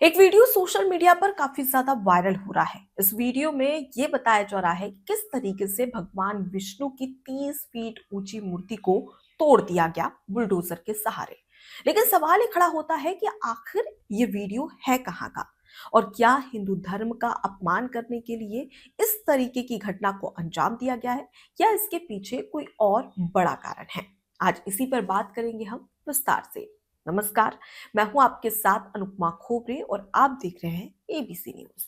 एक video social media पर काफी ज्यादा वायरल हो रहा है। इस वीडियो में ये बताया जा रहा है कि किस तरीके से भगवान विष्णु की 30 फीट ऊंची मूर्ति को तोड़ दिया गया बुलडोजर के सहारे। लेकिन सवाल ये खड़ा होता है कि आखिर ये वीडियो है कहाँ का, और क्या हिंदू धर्म का अपमान करने के लिए इस तरीके की घटना को अंजाम दिया गया है, या इसके पीछे कोई और बड़ा कारण है। आज इसी पर बात करेंगे हम विस्तार से। नमस्कार, मैं हूं आपके साथ अनुपमा खोपरे और आप देख रहे हैं एबीसी न्यूज।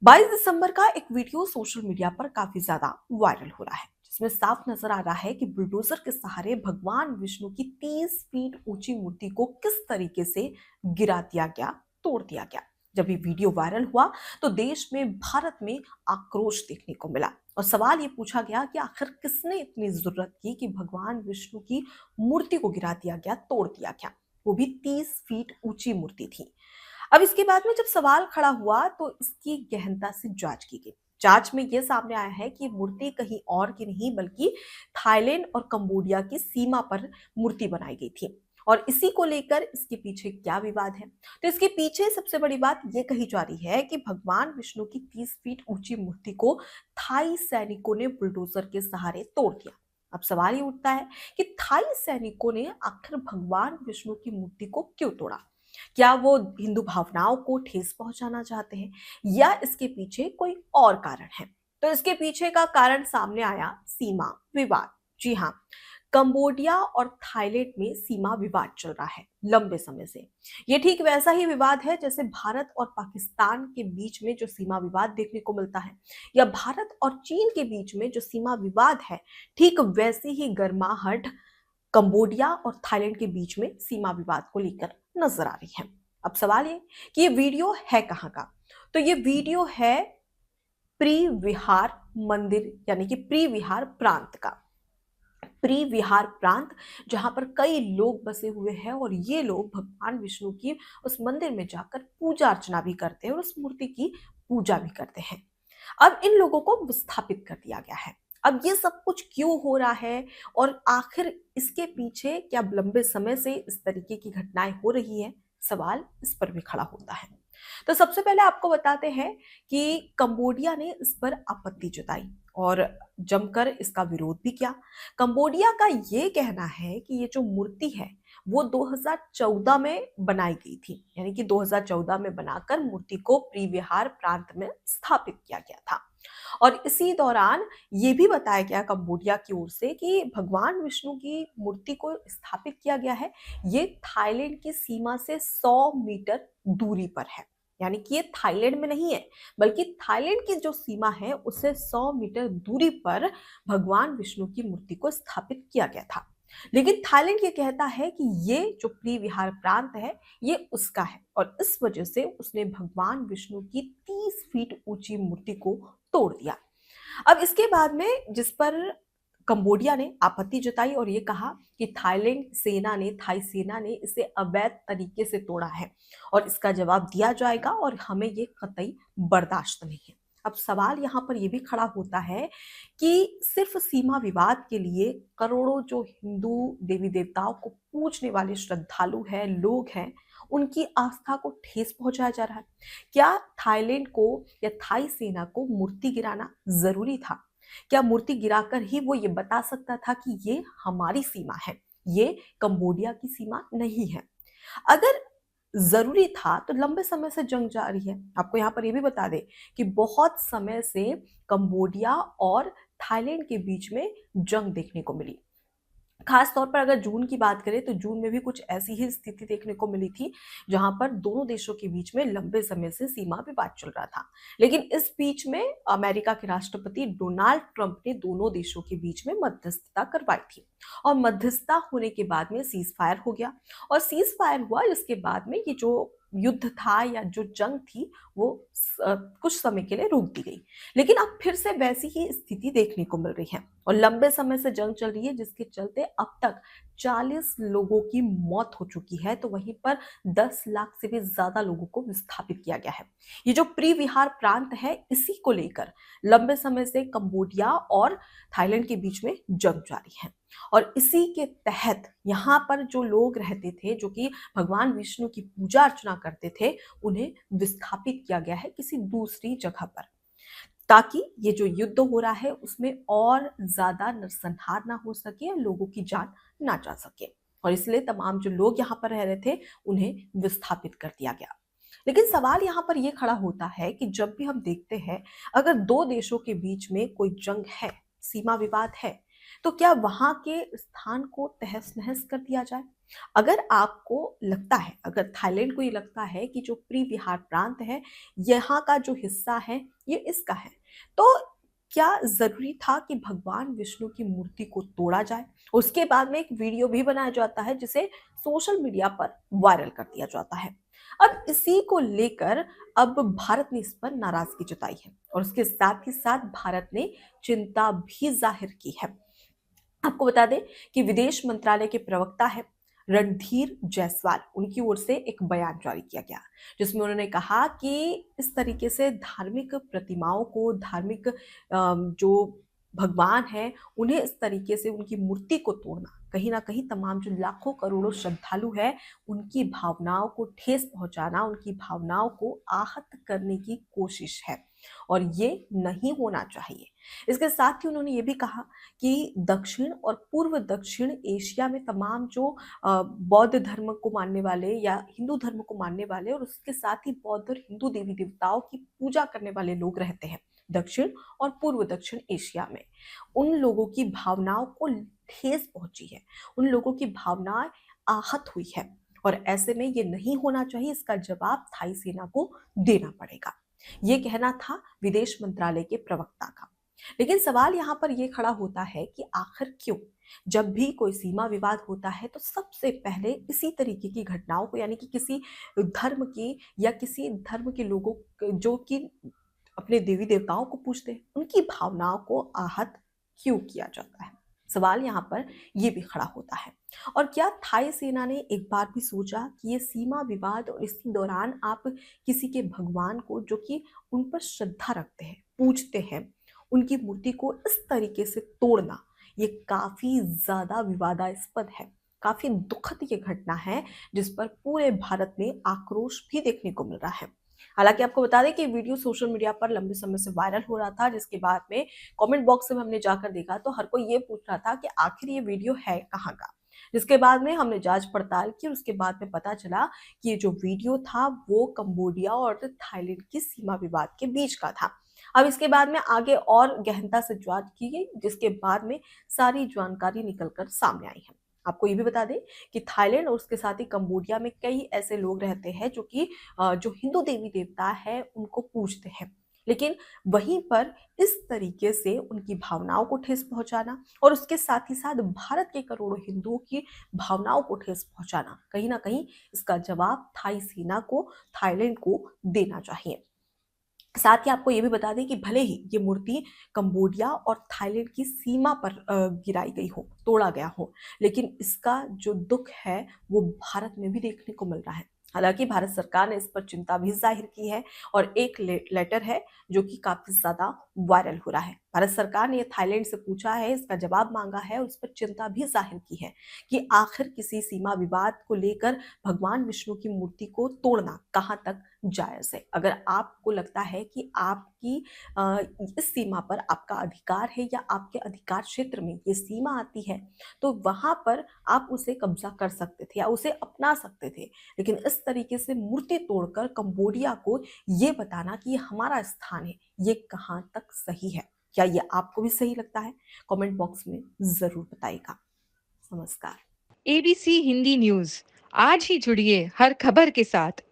22 दिसंबर का एक वीडियो सोशल मीडिया पर काफी ज्यादा वायरल हो रहा है, जिसमें साफ नजर आ रहा है कि बुलडोजर के सहारे भगवान विष्णु की 30 फीट ऊंची मूर्ति को किस तरीके से गिरा दिया गया, तोड़ दिया गया। जब ये वीडियो वायरल हुआ तो देश में, भारत में आक्रोश देखने को मिला और सवाल ये पूछा गया कि आखिर किसने इतनी जरूरत की कि भगवान विष्णु की मूर्ति को गिरा दिया गया, तोड़ दिया गया। वो भी 30 फीट ऊंची मूर्ति थी। अब इसके बाद में जब सवाल खड़ा हुआ तो इसकी गहनता से जांच की गई। जांच में यह सामने आया है कि मूर्ति कहीं और की नहीं बल्कि थाईलैंड और कंबोडिया की सीमा पर मूर्ति बनाई गई थी। और इसी को लेकर इसके पीछे क्या विवाद है, तो इसके पीछे सबसे बड़ी बात यह कही जा रही है कि भगवान विष्णु की 30 फीट ऊंची मूर्ति को थाई सैनिकों ने बुलडोजर के सहारे तोड़ दिया। अब सवाल ये उठता है कि थाई सैनिकों ने आखिर भगवान विष्णु की मूर्ति को क्यों तोड़ा। क्या वो हिंदू भावनाओं को ठेस पहुंचाना चाहते हैं, या इसके पीछे कोई और कारण है। तो इसके पीछे का कारण सामने आया सीमा विवाद। जी हाँ, कंबोडिया और थाईलैंड में सीमा विवाद चल रहा है लंबे समय से। ये ठीक वैसा ही विवाद है जैसे भारत और पाकिस्तान के बीच में जो सीमा विवाद देखने को मिलता है, या भारत और चीन के बीच में जो सीमा विवाद है, ठीक वैसी ही गर्माहट कंबोडिया और थाईलैंड के बीच में सीमा विवाद को लेकर नजर आ रही है। अब सवाल ये कि ये वीडियो है कहाँ का, तो ये वीडियो है प्री विहार मंदिर यानी कि प्री विहार प्रांत का। प्री विहार प्रांत जहां पर कई लोग बसे हुए हैं, और ये लोग भगवान विष्णु की उस मंदिर में जाकर पूजा अर्चना भी करते हैं और उस मूर्ति की पूजा भी करते हैं। अब इन लोगों को विस्थापित कर दिया गया है। अब ये सब कुछ क्यों हो रहा है, और आखिर इसके पीछे क्या लंबे समय से इस तरीके की घटनाएं हो रही है, सवाल इस पर भी खड़ा होता है। तो सबसे पहले आपको बताते हैं कि कंबोडिया ने इस पर आपत्ति जताई और जमकर इसका विरोध भी किया। कंबोडिया का ये कहना है कि ये जो मूर्ति है वो 2014 में बनाई गई थी, यानी कि 2014 में बनाकर मूर्ति को प्रीविहार प्रांत में स्थापित किया गया था। और इसी दौरान ये भी बताया गया कंबोडिया की ओर से कि भगवान विष्णु की मूर्ति को स्थापित किया गया है, ये थाईलैंड की सीमा से 100 मीटर दूरी पर है। यानी कि ये थाईलैंड में नहीं है, बल्कि थाईलैंड की जो सीमा है उससे 100 मीटर दूरी पर भगवान विष्णु की मूर्ति को स्थापित किया गया था। लेकिन थाईलैंड ये कहता है कि ये जो प्री विहार प्रांत है ये उसका है, और इस वजह से उसने भगवान विष्णु की 30 फीट ऊंची मूर्ति को तोड़ दिया। अब इसके बाद में जिस पर कंबोडिया ने आपत्ति जताई और ये कहा कि थाई सेना ने इसे अवैध तरीके से तोड़ा है और इसका जवाब दिया जाएगा और हमें ये कतई बर्दाश्त नहीं है। अब सवाल यहाँ पर यह भी खड़ा होता है कि सिर्फ सीमा विवाद के लिए करोड़ों जो हिंदू देवी देवताओं को पूजने वाले श्रद्धालु हैं, लोग हैं, उनकी आस्था को ठेस पहुंचाया जा रहा है। क्या थाईलैंड को या थाई सेना को मूर्ति गिराना जरूरी था? क्या मूर्ति गिराकर ही वो ये बता सकता था कि ये हमारी सीमा है, ये कंबोडिया की सीमा नहीं है? अगर जरूरी था तो लंबे समय से जंग जारी है। आपको यहाँ पर ये भी बता दें कि बहुत समय से कंबोडिया और थाईलैंड के बीच में जंग देखने को मिली। खास तौर पर अगर जून की बात करें तो जून में भी कुछ ऐसी ही स्थिति देखने को मिली थी, जहां पर दोनों देशों के बीच में लंबे समय से सीमा विवाद चल रहा था। लेकिन इस बीच में अमेरिका के राष्ट्रपति डोनाल्ड ट्रंप ने दोनों देशों के बीच में मध्यस्थता करवाई थी, और मध्यस्थता होने के बाद में सीज फायर हो गया। और सीज फायर हुआ, जिसके बाद में ये जो युद्ध था या जो जंग थी वो कुछ समय के लिए रोक दी गई। लेकिन अब फिर से वैसी ही स्थिति देखने को मिल रही है। और लंबे समय से जंग चल रही है जिसके चलते अब तक 40 लोगों की मौत हो चुकी है, तो वहीं पर 10 लाख से भी ज्यादा लोगों को विस्थापित किया गया है। ये जो प्री-विहार प्रांत है, इसी को लेकर लंबे समय से कंबोडिया और थाईलैंड के बीच में जंग जारी है। और इसी के तहत यहाँ पर जो लोग रहते थे, जो कि भगवान विष्णु की पूजा अर्चना करते थे, उन्हें विस्थापित किया गया है किसी दूसरी जगह पर, ताकि ये जो युद्ध हो रहा है उसमें और ज्यादा नरसंहार ना हो सके, लोगों की जान ना जा सके। और इसलिए तमाम जो लोग यहाँ पर रह रहे थे उन्हें विस्थापित कर दिया गया। लेकिन सवाल यहाँ पर यह खड़ा होता है कि जब भी हम देखते हैं, अगर दो देशों के बीच में कोई जंग है, सीमा विवाद है, तो क्या वहां के स्थान को तहस नहस कर दिया जाए? अगर आपको लगता है, अगर थाईलैंड को ये लगता है कि जो प्री विहार प्रांत है, यहाँ का जो हिस्सा है ये इसका है, तो क्या जरूरी था कि भगवान विष्णु की मूर्ति को तोड़ा जाए? उसके बाद में एक वीडियो भी बनाया जाता है जिसे सोशल मीडिया पर वायरल कर दिया जाता है। अब इसी को लेकर अब भारत ने इस पर नाराजगी जताई है और उसके साथ ही साथ भारत ने चिंता भी जाहिर की है। आपको बता दें कि विदेश मंत्रालय के प्रवक्ता है रणधीर जायसवाल, उनकी ओर से एक बयान जारी किया गया जिसमें उन्होंने कहा कि इस तरीके से धार्मिक प्रतिमाओं को, धार्मिक जो भगवान है, उन्हें इस तरीके से उनकी मूर्ति को तोड़ना कहीं ना कहीं तमाम जो लाखों करोड़ों श्रद्धालु है उनकी भावनाओं को ठेस पहुंचाना, उनकी भावनाओं को आहत करने की कोशिश है और ये नहीं होना चाहिए। इसके साथ ही उन्होंने ये भी कहा कि दक्षिण और पूर्व दक्षिण एशिया में तमाम जो बौद्ध धर्म को मानने वाले या हिंदू धर्म को मानने वाले और उसके साथ ही बौद्ध और हिंदू देवी देवताओं की पूजा करने वाले लोग रहते हैं दक्षिण और पूर्व दक्षिण एशिया में, उन लोगों की भावनाओं को ठेस पहुंची है, उन लोगों की भावनाएं आहत हुई है और ऐसे में ये नहीं होना चाहिए। इसका जवाब थाई सेना को देना पड़ेगा, ये कहना था विदेश मंत्रालय के प्रवक्ता का। लेकिन सवाल यहाँ पर यह खड़ा होता है कि आखिर क्यों जब भी कोई सीमा विवाद होता है तो सबसे पहले इसी तरीके की घटनाओं को, यानी कि किसी धर्म की या किसी धर्म के लोगों जो कि अपने देवी देवताओं को पूजते हैं, उनकी भावनाओं को आहत क्यों किया जाता है? सवाल यहाँ पर यह भी खड़ा होता है। और क्या थाई सेना ने एक बार भी सोचा कि ये सीमा विवाद और इसी दौरान आप किसी के भगवान को, जो कि उन पर श्रद्धा रखते हैं, पूजते हैं, उनकी मूर्ति को इस तरीके से तोड़ना, ये काफी ज्यादा विवादास्पद है, काफी दुखद ये घटना है जिस पर पूरे भारत में आक्रोश भी देखने को मिल रहा है। हालांकि आपको बता दें कि वीडियो सोशल मीडिया पर लंबे समय से वायरल हो रहा था, जिसके बाद में कमेंट बॉक्स में हमने जाकर देखा तो हर कोई ये पूछ रहा था कि आखिर ये वीडियो है कहाँ का। जिसके बाद में हमने जांच पड़ताल की और उसके बाद में पता चला कि ये जो वीडियो था वो कंबोडिया और थाईलैंड की सीमा विवाद के बीच का था। अब इसके बाद में आगे और गहनता से जांच की गई, जिसके बाद में सारी जानकारी निकलकर सामने आई है। आपको ये भी बता दें कि थाईलैंड और उसके साथ ही कंबोडिया में कई ऐसे लोग रहते हैं जो कि जो हिंदू देवी देवता है उनको पूजते हैं, लेकिन वहीं पर इस तरीके से उनकी भावनाओं को ठेस पहुंचाना और उसके साथ ही साथ भारत के करोड़ों हिंदुओं की भावनाओं को ठेस पहुंचाना, कहीं ना कहीं इसका जवाब थाई सेना को, थाईलैंड को देना चाहिए। साथ ही आपको ये भी बता दें कि भले ही ये मूर्ति कंबोडिया और थाईलैंड की सीमा पर गिराई गई हो, तोड़ा गया हो, लेकिन इसका जो दुख है वो भारत में भी देखने को मिल रहा है। हालांकि भारत सरकार ने इस पर चिंता भी जाहिर की है और एक लेटर है जो कि काफी ज्यादा वायरल हो रहा है। भारत सरकार ने थाईलैंड से पूछा है, इसका जवाब मांगा है और उस पर चिंता भी जाहिर की है कि आखिर किसी सीमा विवाद को लेकर भगवान विष्णु की मूर्ति को तोड़ना कहाँ तक जायज है। अगर आपको लगता है कि आपकी इस सीमा पर आपका अधिकार है या आपके अधिकार क्षेत्र में ये सीमा आती है, तो वहां पर आप उसे कब्जा कर सकते थे या उसे अपना सकते थे। लेकिन इस तरीके से मूर्ति तोड़कर कंबोडिया को ये बताना कि ये हमारा स्थान है, ये कहाँ तक सही है? क्या ये आपको भी सही लगता है? कमेंट बॉक्स में जरूर बताइएगा। नमस्कार। एबीसी हिंदी न्यूज, आज ही जुड़िए हर खबर के साथ